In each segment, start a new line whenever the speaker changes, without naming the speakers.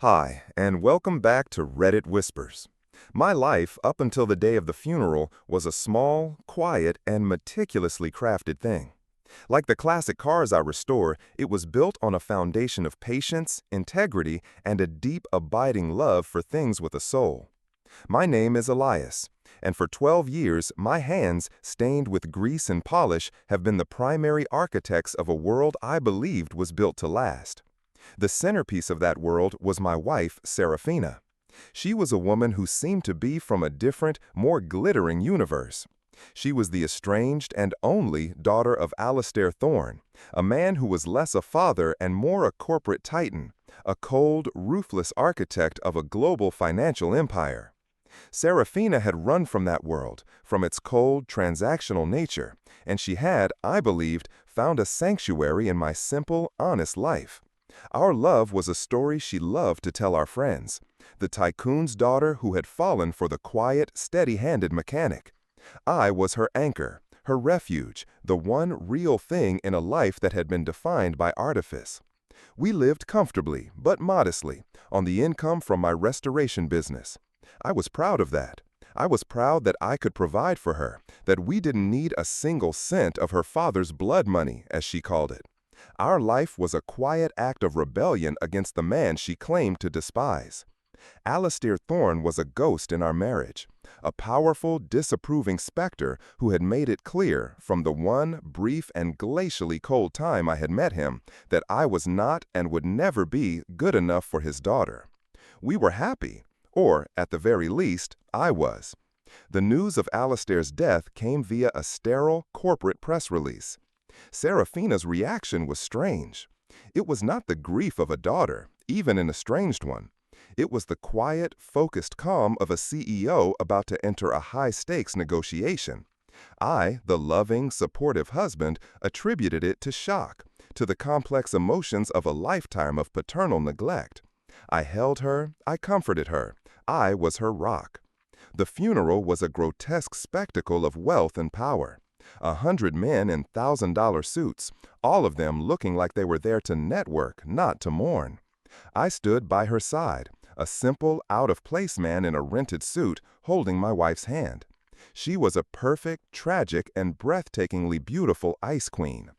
Hi, and welcome back to Reddit Whispers. My life, up until the day of the funeral, was a small, quiet, and meticulously crafted thing. Like the classic cars I restore, it was built on a foundation of patience, integrity, and a deep, abiding love for things with a soul. My name is Elias, and for 12 years, my hands, stained with grease and polish, have been the primary architects of a world I believed was built to last. The centerpiece of that world was my wife, Serafina. She was a woman who seemed to be from a different, more glittering universe. She was the estranged and only daughter of Alastair Thorne, a man who was less a father and more a corporate titan, a cold, ruthless architect of a global financial empire. Serafina had run from that world, from its cold, transactional nature, and she had, I believed, found a sanctuary in my simple, honest life. Our love was a story she loved to tell our friends, the tycoon's daughter who had fallen for the quiet, steady-handed mechanic. I was her anchor, her refuge, the one real thing in a life that had been defined by artifice. We lived comfortably, but modestly, on the income from my restoration business. I was proud of that. I was proud that I could provide for her, that we didn't need a single cent of her father's blood money, as she called it. Our life was a quiet act of rebellion against the man she claimed to despise. Alastair Thorne was a ghost in our marriage, a powerful, disapproving specter who had made it clear, from the one brief and glacially cold time I had met him, that I was not and would never be good enough for his daughter. We were happy, or, at the very least, I was. The news of Alastair's death came via a sterile, corporate press release. Serafina's reaction was strange. It was not the grief of a daughter, even an estranged one. It was the quiet, focused calm of a CEO about to enter a high-stakes negotiation. I, the loving, supportive husband, attributed it to shock, to the complex emotions of a lifetime of paternal neglect. I held her, I comforted her. I was her rock. The funeral was a grotesque spectacle of wealth and power. 100 men in $1,000 suits, all of them looking like they were there to network, not to mourn. I stood by her side, a simple, out-of-place man in a rented suit, holding my wife's hand. She was a perfect, tragic, and breathtakingly beautiful ice queen.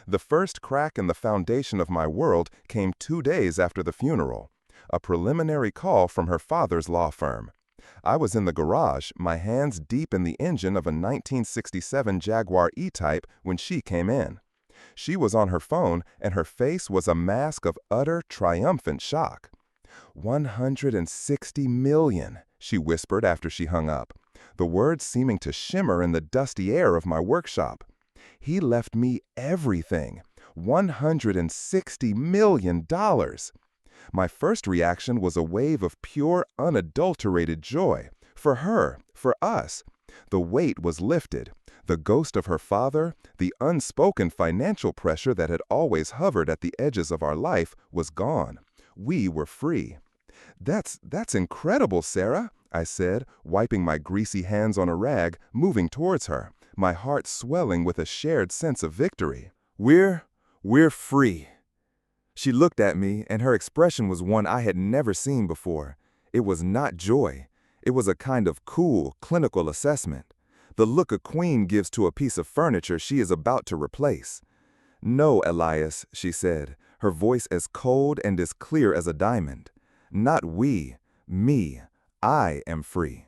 The first crack in the foundation of my world came 2 days after the funeral, a preliminary call from her father's law firm. I was in the garage, my hands deep in the engine of a 1967 Jaguar E-Type when she came in. She was on her phone, and her face was a mask of utter, triumphant shock. "160 million," she whispered after she hung up, the words seeming to shimmer in the dusty air of my workshop. "He left me everything. $160 million. My first reaction was a wave of pure, unadulterated joy. For her, for us. The weight was lifted. The ghost of her father, the unspoken financial pressure that had always hovered at the edges of our life, was gone. We were free. That's incredible, Sarah," I said, wiping my greasy hands on a rag, moving towards her, my heart swelling with a shared sense of victory. We're free." She looked at me, and her expression was one I had never seen before. It was not joy. It was a kind of cool, clinical assessment. The look a queen gives to a piece of furniture she is about to replace. "No, Elias," she said, her voice as cold and as clear as a diamond. "Not we, me. I am free."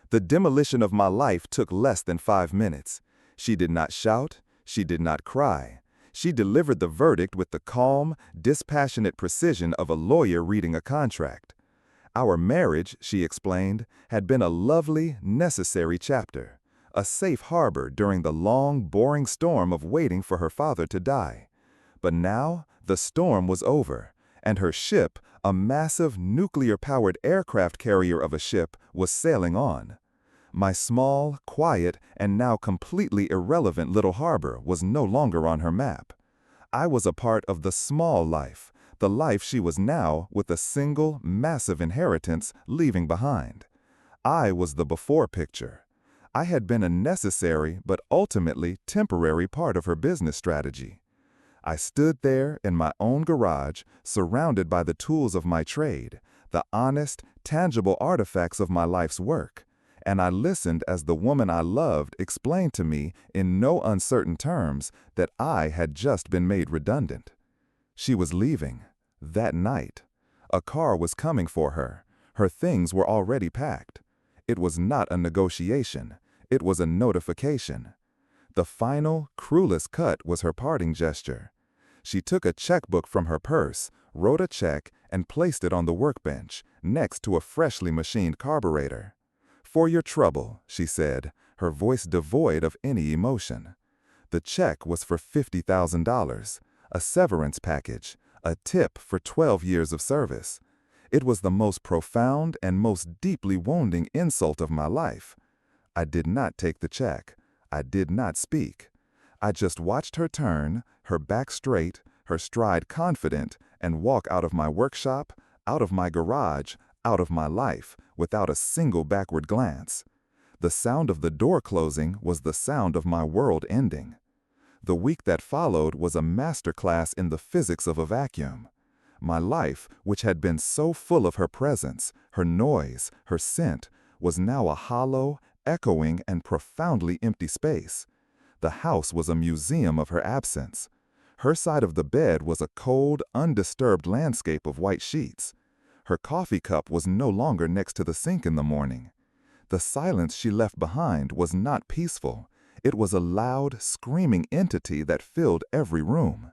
The demolition of my life took less than 5 minutes. She did not shout. She did not cry. She delivered the verdict with the calm, dispassionate precision of a lawyer reading a contract. Our marriage, she explained, had been a lovely, necessary chapter, a safe harbor during the long, boring storm of waiting for her father to die. But now the storm was over, and her ship, a massive nuclear-powered aircraft carrier of a ship, was sailing on. My small, quiet, and now completely irrelevant little harbor was no longer on her map. I was a part of the small life, the life she was now, with a single, massive inheritance, leaving behind. I was the before picture. I had been a necessary but ultimately temporary part of her business strategy. I stood there in my own garage, surrounded by the tools of my trade, the honest, tangible artifacts of my life's work, and I listened as the woman I loved explained to me in no uncertain terms that I had just been made redundant. She was leaving, that night. A car was coming for her. Her things were already packed. It was not a negotiation. It was a notification. The final, cruelest cut was her parting gesture. She took a checkbook from her purse, wrote a check, and placed it on the workbench, next to a freshly machined carburetor. "For your trouble," she said, her voice devoid of any emotion. The check was for $50,000, a severance package, a tip for 12 years of service. It was the most profound and most deeply wounding insult of my life. I did not take the check. I did not speak. I just watched her turn, her back straight, her stride confident, and walk out of my workshop, out of my garage, out of my life, without a single backward glance. The sound of the door closing was the sound of my world ending. The week that followed was a masterclass in the physics of a vacuum. My life, which had been so full of her presence, her noise, her scent, was now a hollow, echoing, and profoundly empty space. The house was a museum of her absence. Her side of the bed was a cold, undisturbed landscape of white sheets. Her coffee cup was no longer next to the sink in the morning. The silence she left behind was not peaceful. It was a loud, screaming entity that filled every room.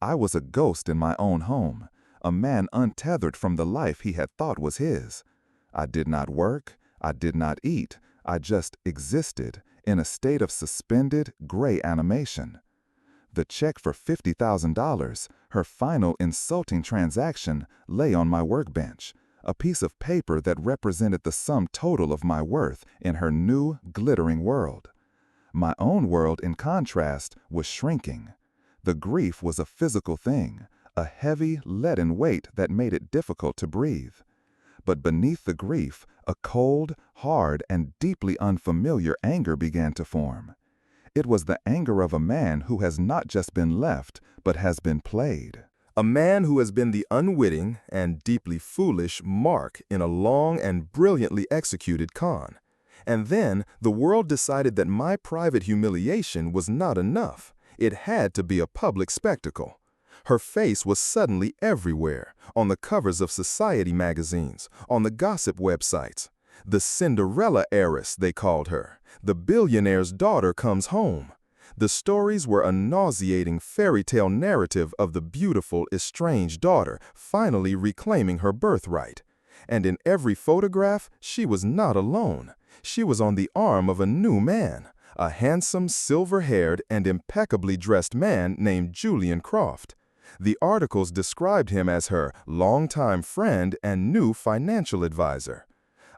I was a ghost in my own home, a man untethered from the life he had thought was his. I did not work, I did not eat, I just existed in a state of suspended, gray animation. The check for $50,000, her final insulting transaction, lay on my workbench, a piece of paper that represented the sum total of my worth in her new, glittering world. My own world, in contrast, was shrinking. The grief was a physical thing, a heavy, leaden weight that made it difficult to breathe. But beneath the grief, a cold, hard, and deeply unfamiliar anger began to form. It was the anger of a man who has not just been left, but has been played. A man who has been the unwitting and deeply foolish mark in a long and brilliantly executed con. And then the world decided that my private humiliation was not enough. It had to be a public spectacle. Her face was suddenly everywhere, on the covers of society magazines, on the gossip websites. The Cinderella heiress, they called her. The billionaire's daughter comes home. The stories were a nauseating fairy tale narrative of the beautiful, estranged daughter finally reclaiming her birthright. And in every photograph, she was not alone. She was on the arm of a new man, a handsome, silver-haired, and impeccably dressed man named Julian Croft. The articles described him as her longtime friend and new financial advisor.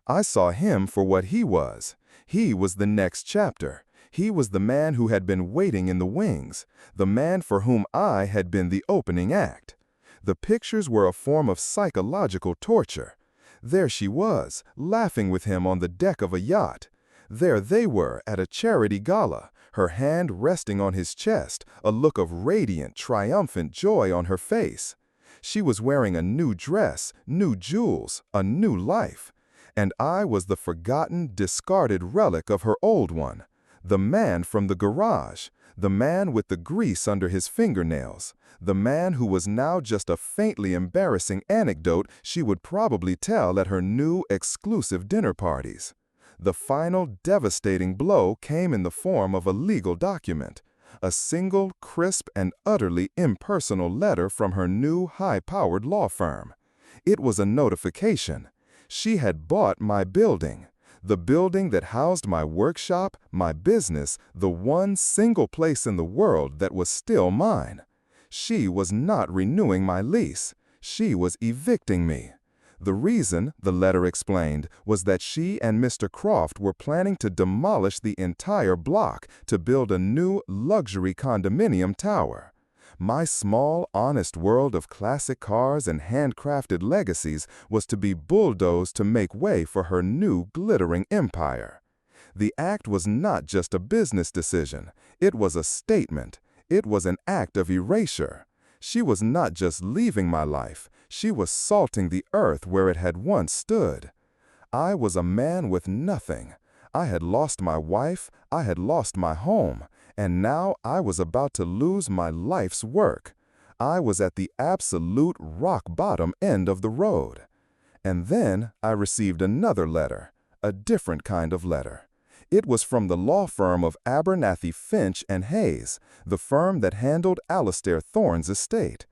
I saw him for what he was. He was the next chapter. He was the man who had been waiting in the wings, the man for whom I had been the opening act. The pictures were a form of psychological torture. There she was, laughing with him on the deck of a yacht. There they were at a charity gala, her hand resting on his chest, a look of radiant, triumphant joy on her face. She was wearing a new dress, new jewels, a new life. And I was the forgotten, discarded relic of her old one. The man from the garage, the man with the grease under his fingernails, the man who was now just a faintly embarrassing anecdote she would probably tell at her new, exclusive dinner parties. The final, devastating blow came in the form of a legal document, a single, crisp, and utterly impersonal letter from her new, high-powered law firm. It was a notification. She had bought my building. The building that housed my workshop, my business, the one single place in the world that was still mine. She was not renewing my lease. She was evicting me. The reason, the letter explained, was that she and Mr. Croft were planning to demolish the entire block to build a new luxury condominium tower. My small, honest world of classic cars and handcrafted legacies was to be bulldozed to make way for her new glittering empire. The act was not just a business decision. It was a statement. It was an act of erasure. She was not just leaving my life, she was salting the earth where it had once stood. I was a man with nothing. I had lost my wife, I had lost my home, and now I was about to lose my life's work. I was at the absolute rock-bottom end of the road. And then I received another letter, a different kind of letter. It was from the law firm of Abernathy, Finch and Hayes, the firm that handled Alastair Thorne's estate.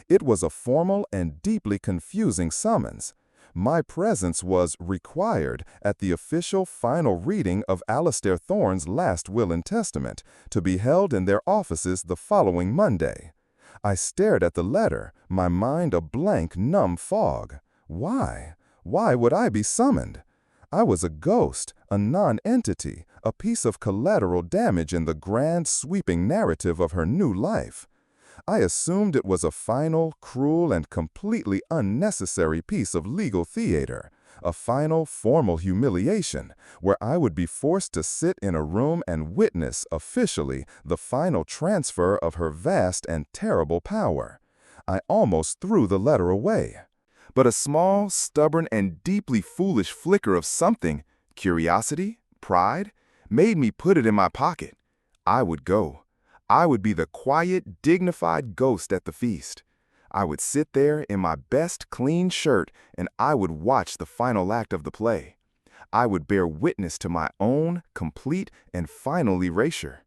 It was a formal and deeply confusing summons. My presence was required at the official final reading of Alastair Thorne's last will and testament, to be held in their offices the following Monday. I stared at the letter, my mind a blank, numb fog. Why? Why would I be summoned? I was a ghost, a non-entity, a piece of collateral damage in the grand, sweeping narrative of her new life. I assumed it was a final, cruel, and completely unnecessary piece of legal theater, a final, formal humiliation, where I would be forced to sit in a room and witness, officially, the final transfer of her vast and terrible power. I almost threw the letter away. But a small, stubborn, and deeply foolish flicker of something, curiosity, pride, made me put it in my pocket. I would go. I would be the quiet, dignified ghost at the feast. I would sit there in my best clean shirt and I would watch the final act of the play. I would bear witness to my own complete and final erasure.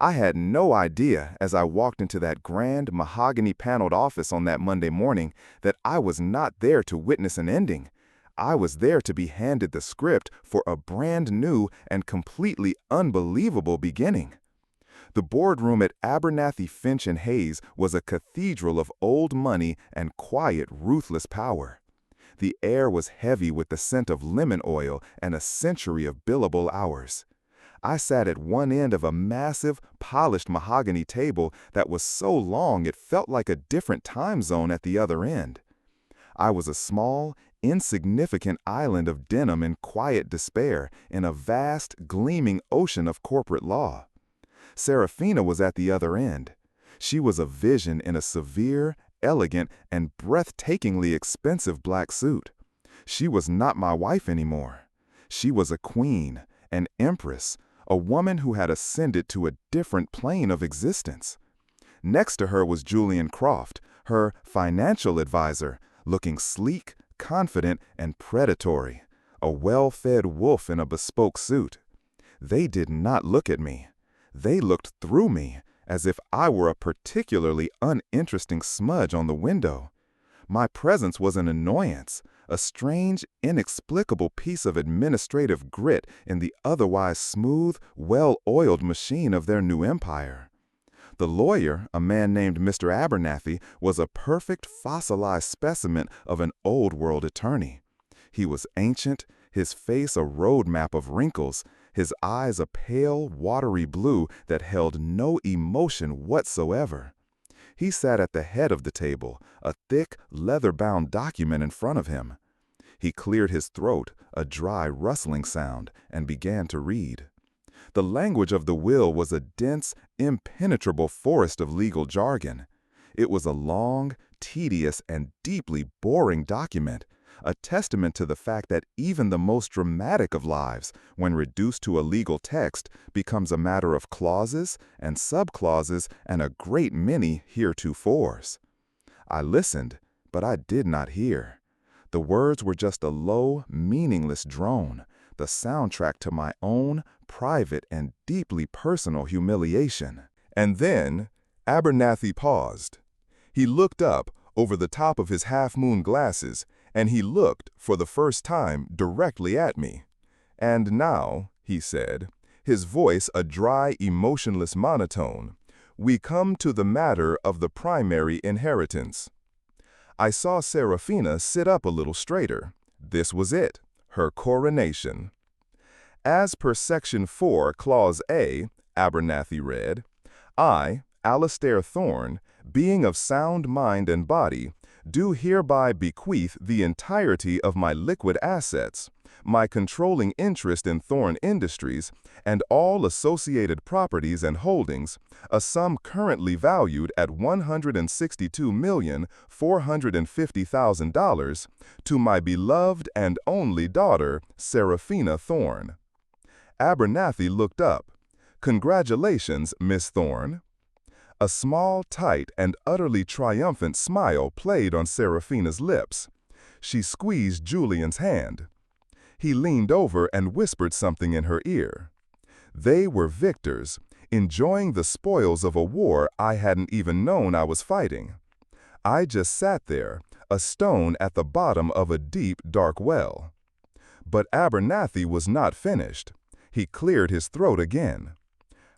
I had no idea as I walked into that grand mahogany-paneled office on that Monday morning that I was not there to witness an ending. I was there to be handed the script for a brand new and completely unbelievable beginning. The boardroom at Abernathy, Finch and Hayes was a cathedral of old money and quiet, ruthless power. The air was heavy with the scent of lemon oil and a century of billable hours. I sat at one end of a massive, polished mahogany table that was so long it felt like a different time zone at the other end. I was a small, insignificant island of denim in quiet despair in a vast, gleaming ocean of corporate law. Serafina was at the other end. She was a vision in a severe, elegant, and breathtakingly expensive black suit. She was not my wife anymore. She was a queen, an empress, a woman who had ascended to a different plane of existence. Next to her was Julian Croft, her financial advisor, looking sleek, confident, and predatory, a well-fed wolf in a bespoke suit. They did not look at me. They looked through me, as if I were a particularly uninteresting smudge on the window. My presence was an annoyance, a strange, inexplicable piece of administrative grit in the otherwise smooth, well-oiled machine of their new empire. The lawyer, a man named Mr. Abernathy, was a perfect fossilized specimen of an old-world attorney. He was ancient, his face a roadmap of wrinkles, his eyes a pale, watery blue that held no emotion whatsoever. He sat at the head of the table, a thick, leather-bound document in front of him. He cleared his throat, a dry, rustling sound, and began to read. The language of the will was a dense, impenetrable forest of legal jargon. It was a long, tedious, and deeply boring document, a testament to the fact that even the most dramatic of lives, when reduced to a legal text, becomes a matter of clauses and subclauses and a great many heretofores. I listened, but I did not hear. The words were just a low, meaningless drone, the soundtrack to my own private and deeply personal humiliation. And then Abernathy paused. He looked up over the top of his half-moon glasses, and he looked, for the first time, directly at me. "And now," he said, his voice a dry, emotionless monotone, "we come to the matter of the primary inheritance." I saw Serafina sit up a little straighter. This was it, her coronation. As per Section 4, Clause A, Abernathy read, "I, Alastair Thorne, being of sound mind and body, do hereby bequeath the entirety of my liquid assets, my controlling interest in Thorn Industries, and all associated properties and holdings, a sum currently valued at $162,450,000, to my beloved and only daughter, Serafina Thorn. Abernathy looked up. "Congratulations, Miss Thorn." A small, tight, and utterly triumphant smile played on Serafina's lips. She squeezed Julian's hand. He leaned over and whispered something in her ear. They were victors, enjoying the spoils of a war I hadn't even known I was fighting. I just sat there, a stone at the bottom of a deep, dark well. But Abernathy was not finished. He cleared his throat again.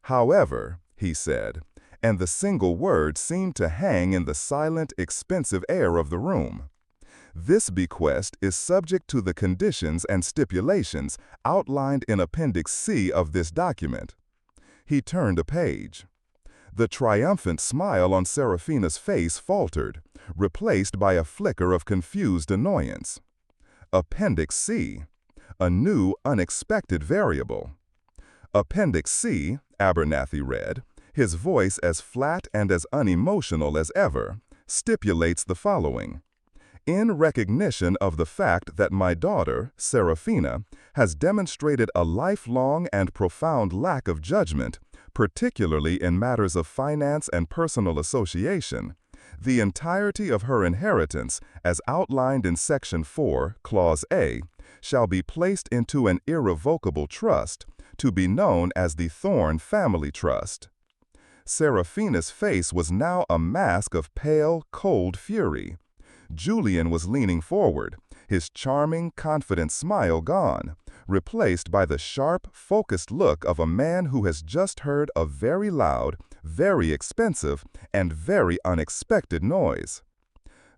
"However," he said, and the single word seemed to hang in the silent, expensive air of the room, "this bequest is subject to the conditions and stipulations outlined in Appendix C of this document." He turned a page. The triumphant smile on Serafina's face faltered, replaced by a flicker of confused annoyance. Appendix C, a new, unexpected variable. "Appendix C," Abernathy read, his voice as flat and as unemotional as ever, "stipulates the following. In recognition of the fact that my daughter, Serafina, has demonstrated a lifelong and profound lack of judgment, particularly in matters of finance and personal association, the entirety of her inheritance, as outlined in Section 4, Clause A, shall be placed into an irrevocable trust, to be known as the Thorn Family Trust." Serafina's face was now a mask of pale, cold fury. Julian was leaning forward, his charming, confident smile gone, replaced by the sharp, focused look of a man who has just heard a very loud, very expensive, and very unexpected noise.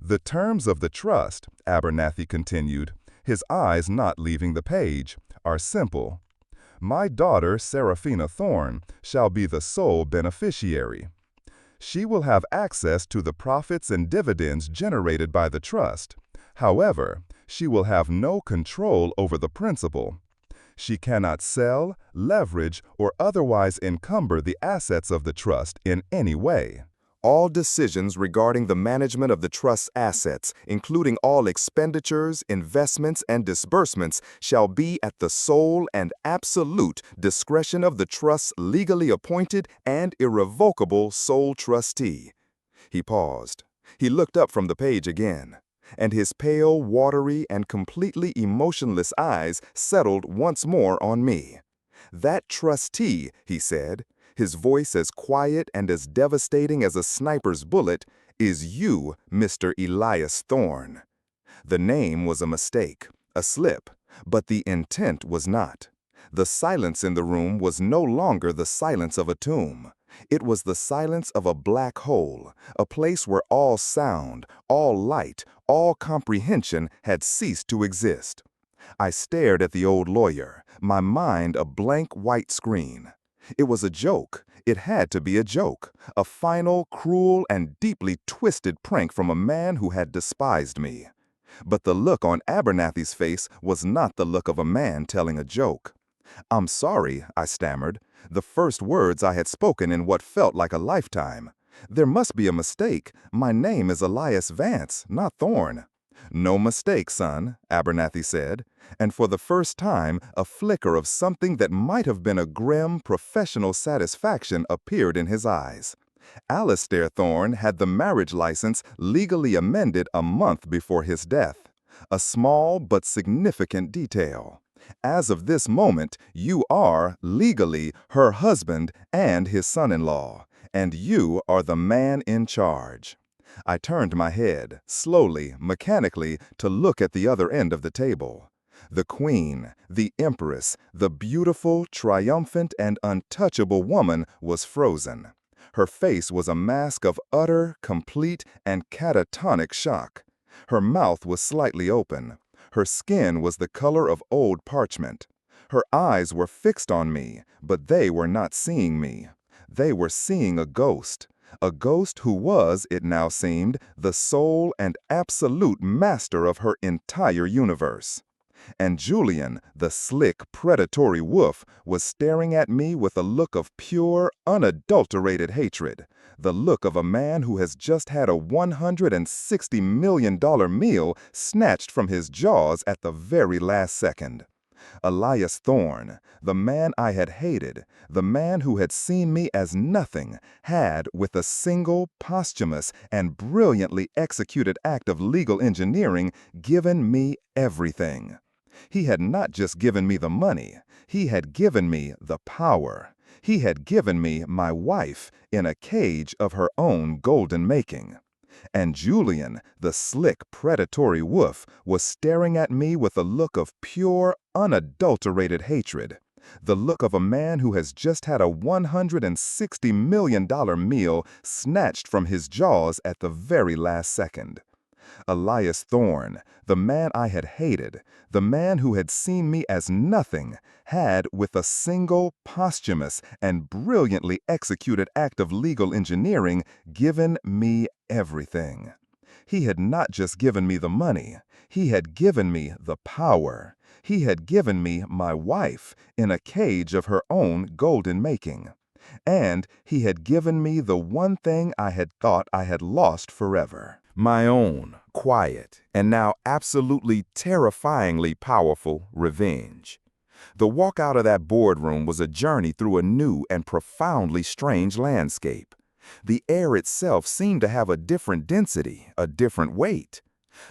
"The terms of the trust," Abernathy continued, his eyes not leaving the page, "are simple. My daughter, Serafina Thorn, shall be the sole beneficiary. She will have access to the profits and dividends generated by the trust. However, she will have no control over the principal. She cannot sell, leverage, or otherwise encumber the assets of the trust in any way. All decisions regarding the management of the trust's assets, including all expenditures, investments, and disbursements, shall be at the sole and absolute discretion of the trust's legally appointed and irrevocable sole trustee." He paused. He looked up from the page again, and his pale, watery, and completely emotionless eyes settled once more on me. "That trustee," he said, his voice as quiet and as devastating as a sniper's bullet, "is you, Mr. Elias Thorn." The name was a mistake, a slip, but the intent was not. The silence in the room was no longer the silence of a tomb. It was the silence of a black hole, a place where all sound, all light, all comprehension had ceased to exist. I stared at the old lawyer, my mind a blank white screen. It was a joke. It had to be a joke, a final, cruel, and deeply twisted prank from a man who had despised me. But the look on Abernathy's face was not the look of a man telling a joke. "I'm sorry," I stammered, the first words I had spoken in what felt like a lifetime. "There must be a mistake. My name is Elias Vance, not Thorn." "No mistake, son," Abernathy said, and for the first time a flicker of something that might have been a grim, professional satisfaction appeared in his eyes. Alistair Thorn had the marriage license legally amended a month before his death. A small but significant detail. As of this moment, you are, legally, her husband and his son-in-law, and you are the man in charge. I turned my head, slowly, mechanically, to look at the other end of the table. The queen, the empress, the beautiful, triumphant, and untouchable woman was frozen. Her face was a mask of utter, complete, and catatonic shock. Her mouth was slightly open. Her skin was the color of old parchment. Her eyes were fixed on me, but they were not seeing me. They were seeing a ghost who was, it now seemed, the sole and absolute master of her entire universe. And Julian, the slick, predatory wolf, was staring at me with a look of pure, unadulterated hatred, the look of a man who has just had a $160 million meal snatched from his jaws at the very last second. Elias Thorne, the man I had hated, the man who had seen me as nothing, had, with a single, posthumous, and brilliantly executed act of legal engineering, given me everything. He had not just given me the money, he had given me the power. He had given me my wife in a cage of her own golden making. And Julian, the slick, predatory wolf, was staring at me with a look of pure, unadulterated hatred, the look of a man who has just had a $160 million meal snatched from his jaws at the very last second. Elias Thorne, the man I had hated, the man who had seen me as nothing, had, with a single, posthumous, and brilliantly executed act of legal engineering, given me everything. He had not just given me the money, he had given me the power. He had given me my wife in a cage of her own golden making. And he had given me the one thing I had thought I had lost forever. My own, quiet, and now absolutely terrifyingly powerful revenge. The walk out of that boardroom was a journey through a new and profoundly strange landscape. The air itself seemed to have a different density, a different weight.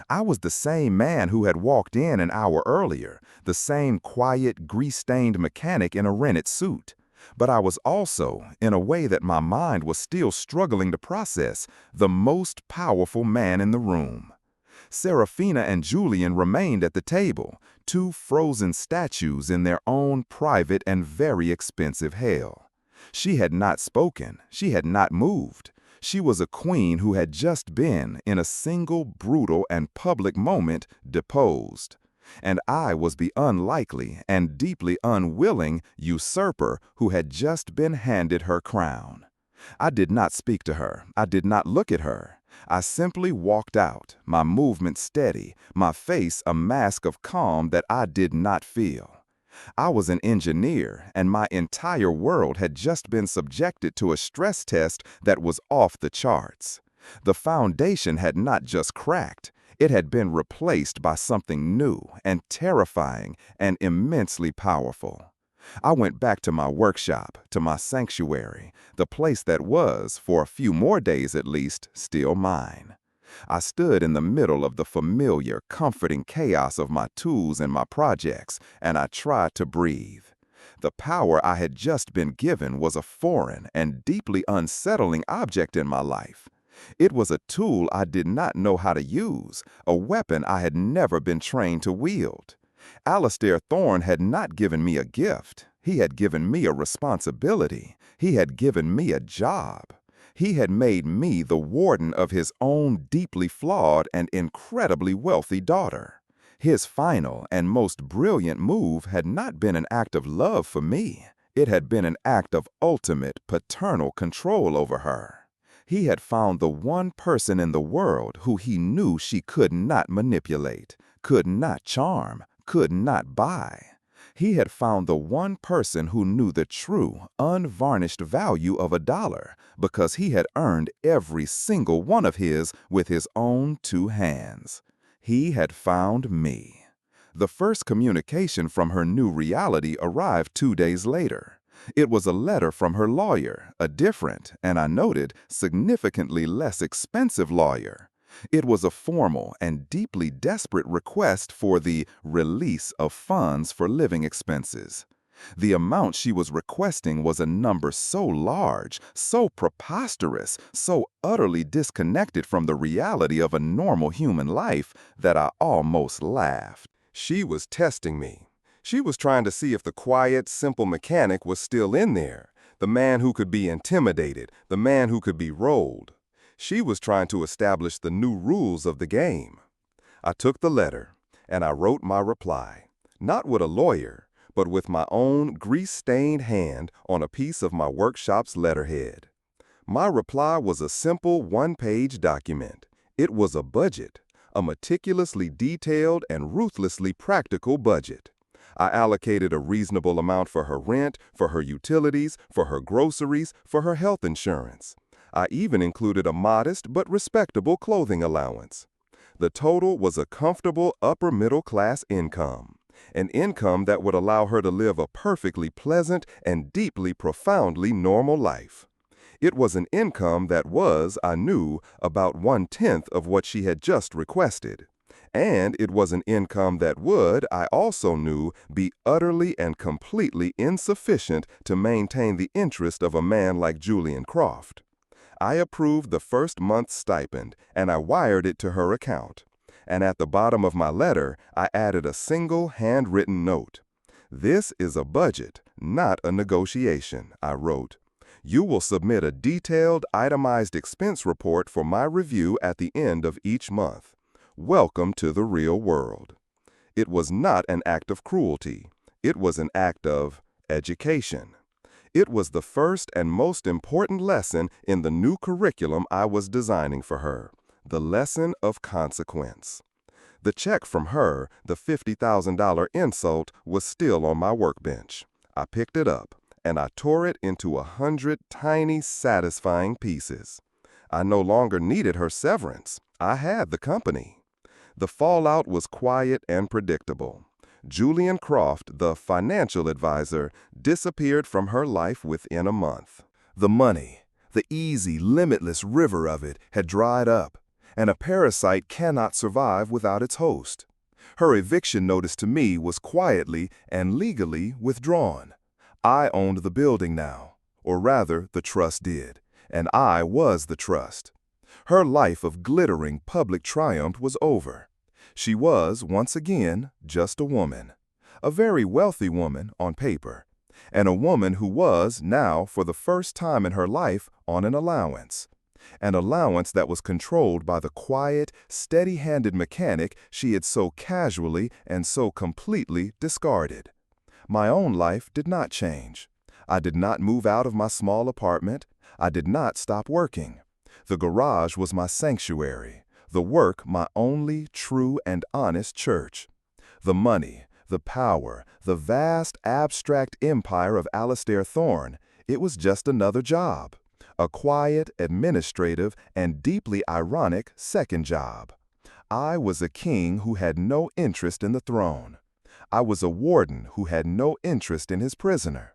I was the same man who had walked in an hour earlier, the same quiet, grease-stained mechanic in a rented suit. But I was also, in a way that my mind was still struggling to process, the most powerful man in the room. Serafina and Julian remained at the table, two frozen statues in their own private and very expensive hell. She had not spoken, she had not moved. She was a queen who had just been, in a single brutal and public moment, deposed. And I was the unlikely and deeply unwilling usurper who had just been handed her crown. I did not speak to her. I did not look at her. I simply walked out, my movement steady, my face a mask of calm that I did not feel. I was an engineer, and my entire world had just been subjected to a stress test that was off the charts. The foundation had not just cracked. It had been replaced by something new and terrifying and immensely powerful. I went back to my workshop, to my sanctuary, the place that was, for a few more days at least, still mine. I stood in the middle of the familiar, comforting chaos of my tools and my projects, and I tried to breathe. The power I had just been given was a foreign and deeply unsettling object in my life. It was a tool I did not know how to use, a weapon I had never been trained to wield. Alistair Thorne had not given me a gift. He had given me a responsibility. He had given me a job. He had made me the warden of his own deeply flawed and incredibly wealthy daughter. His final and most brilliant move had not been an act of love for me. It had been an act of ultimate paternal control over her. He had found the one person in the world who he knew she could not manipulate, could not charm, could not buy. He had found the one person who knew the true, unvarnished value of $1 because he had earned every single one of his with his own two hands. He had found me. The first communication from her new reality arrived 2 days later. It was a letter from her lawyer, a different, and I noted, significantly less expensive lawyer. It was a formal and deeply desperate request for the release of funds for living expenses. The amount she was requesting was a number so large, so preposterous, so utterly disconnected from the reality of a normal human life that I almost laughed. She was testing me. She was trying to see if the quiet, simple mechanic was still in there, the man who could be intimidated, the man who could be rolled. She was trying to establish the new rules of the game. I took the letter, and I wrote my reply, not with a lawyer, but with my own grease-stained hand on a piece of my workshop's letterhead. My reply was a simple one-page document. It was a budget, a meticulously detailed and ruthlessly practical budget. I allocated a reasonable amount for her rent, for her utilities, for her groceries, for her health insurance. I even included a modest but respectable clothing allowance. The total was a comfortable upper-middle-class income, an income that would allow her to live a perfectly pleasant and deeply, profoundly normal life. It was an income that was, I knew, about 1/10 of what she had just requested. And it was an income that would, I also knew, be utterly and completely insufficient to maintain the interest of a man like Julian Croft. I approved the first month's stipend, and I wired it to her account. And at the bottom of my letter, I added a single handwritten note. "This is a budget, not a negotiation," I wrote. "You will submit a detailed, itemized expense report for my review at the end of each month. Welcome to the real world." It was not an act of cruelty. It was an act of education. It was the first and most important lesson in the new curriculum I was designing for her, the lesson of consequence. The check from her, the $50,000 insult, was still on my workbench. I picked it up, and I tore it into 100 tiny, satisfying pieces. I no longer needed her severance. I had the company. The fallout was quiet and predictable. Julian Croft, the financial advisor, disappeared from her life within a month. The money, the easy, limitless river of it, had dried up, and a parasite cannot survive without its host. Her eviction notice to me was quietly and legally withdrawn. I owned the building now, or rather, the trust did, and I was the trust. Her life of glittering public triumph was over. She was, once again, just a woman. A very wealthy woman on paper, and a woman who was now, for the first time in her life, on an allowance. An allowance that was controlled by the quiet, steady-handed mechanic she had so casually and so completely discarded. My own life did not change. I did not move out of my small apartment. I did not stop working. The garage was my sanctuary, the work my only true and honest church. The money, the power, the vast abstract empire of Alastair Thorne, it was just another job. A quiet, administrative, and deeply ironic second job. I was a king who had no interest in the throne. I was a warden who had no interest in his prisoner.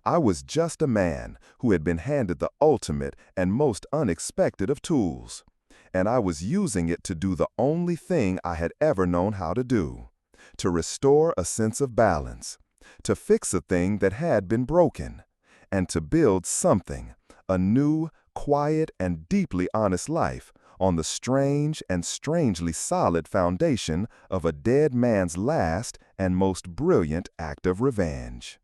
I was just a man who had been handed the ultimate and most unexpected of tools. And I was using it to do the only thing I had ever known how to do. To restore a sense of balance. To fix a thing that had been broken. And to build something, a new, quiet, and deeply honest life on the strange and strangely solid foundation of a dead man's last and most brilliant act of revenge.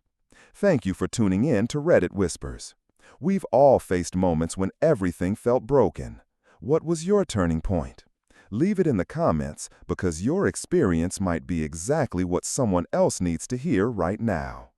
Thank you for tuning in to Reddit Whispers. We've all faced moments when everything felt broken. What was your turning point? Leave it in the comments because your experience might be exactly what someone else needs to hear right now.